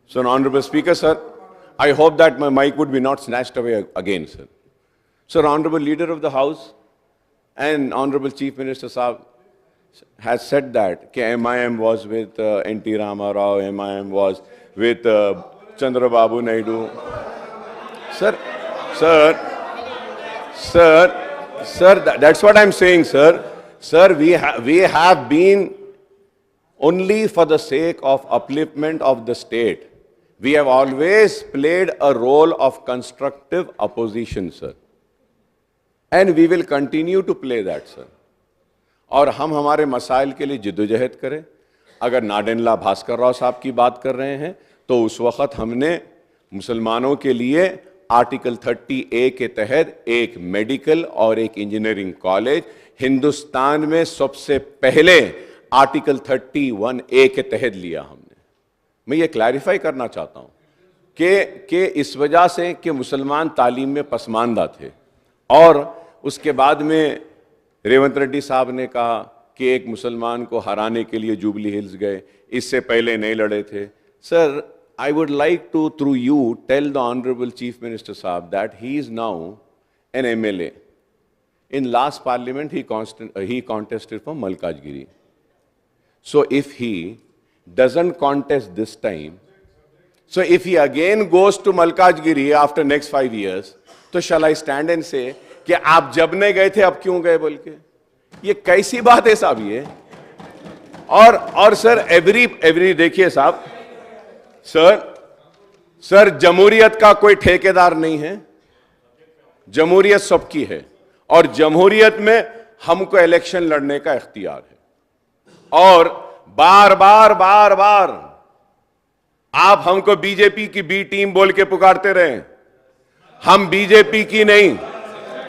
So, Honorable Speaker, sir, I hope that my mic would be not snatched away again, sir. Sir, Honorable Leader of the House and Honorable Chief Minister Saab has said that MIM was with N.T. Rama Rao, MIM was with Chandrababu Naidu. Sir, that's what I'm saying, sir. Sir, we have been only for the sake of upliftment of the state. We have always played a role of constructive opposition, sir. And we will continue to play that, sir. और हम हमारे मसाइल के लिए जिद्दोजहद करें। अगर नाडेनला भास्कर राव साहब की बात कर रहे हैं तो उस वक्त हमने मुसलमानों के लिए आर्टिकल 30A के तहत एक मेडिकल और एक इंजीनियरिंग कॉलेज हिंदुस्तान में सबसे पहले आर्टिकल 31A के तहत लिया हमने। मैं ये क्लैरिफाई करना चाहता हूँ कि इस वजह से कि मुसलमान तालीम में पसमानदा थे और उसके बाद में रेवंत रेड्डी साहब ने कहा कि एक मुसलमान को हराने के लिए जुबली हिल्स गए, इससे पहले नहीं लड़े थे। Sir, I would like to, through you, tell the Honorable Chief Minister Saab that he is now an MLA. In last parliament, he contested for Malkajgiri. So if he doesn't contest this time, so if he again goes to Malkajgiri after next 5 years, तो shall I stand and say कि आप जब नहीं गए थे अब क्यों गए बोल के? ये कैसी बात है साहब ये? और सर एवरी देखिए साहब, सर जमहूरियत का कोई ठेकेदार नहीं है, जमहूरियत सबकी है और जमहूरियत में हमको इलेक्शन लड़ने का इख्तियार है। और बार बार आप हमको बीजेपी की बी टीम बोल के पुकारते रहे। हम बीजेपी की नहीं,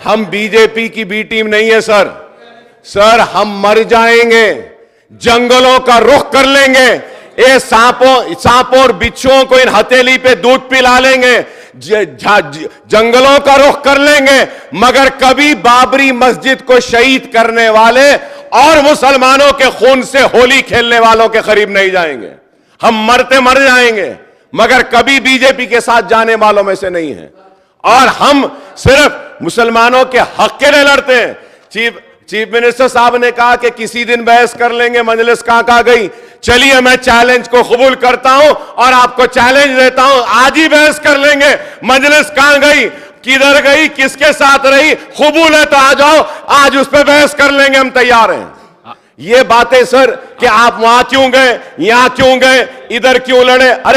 हम बीजेपी की बी टीम नहीं है सर हम मर जाएंगे, जंगलों का रुख कर लेंगे, ये सांपों और बिच्छुओं को इन हथेली पे दूध पिला लेंगे, जंगलों का रुख कर लेंगे, मगर कभी बाबरी मस्जिद को शहीद करने वाले और मुसलमानों के खून से होली खेलने वालों के करीब नहीं जाएंगे। हम मरते मर जाएंगे मगर कभी बीजेपी के साथ जाने वालों में से नहीं है। और हम सिर्फ मुसलमानों के हक के लिए लड़ते हैं। चीफ मिनिस्टर साहब ने कहा कि किसी दिन बहस कर लेंगे, मजलिस कहां गई? चलिए मैं चैलेंज को कबूल करता हूं और आपको चैलेंज देता हूं, आज ही बहस कर लेंगे। मजलिस कहां गई, किधर गई, किसके साथ रही? कबूल है तो आ जाओ, आज उस पर बहस कर लेंगे, हम तैयार हैं। ये बातें सर कि आप वहां क्यों गए, यहां क्यों गए, इधर क्यों लड़े? अरे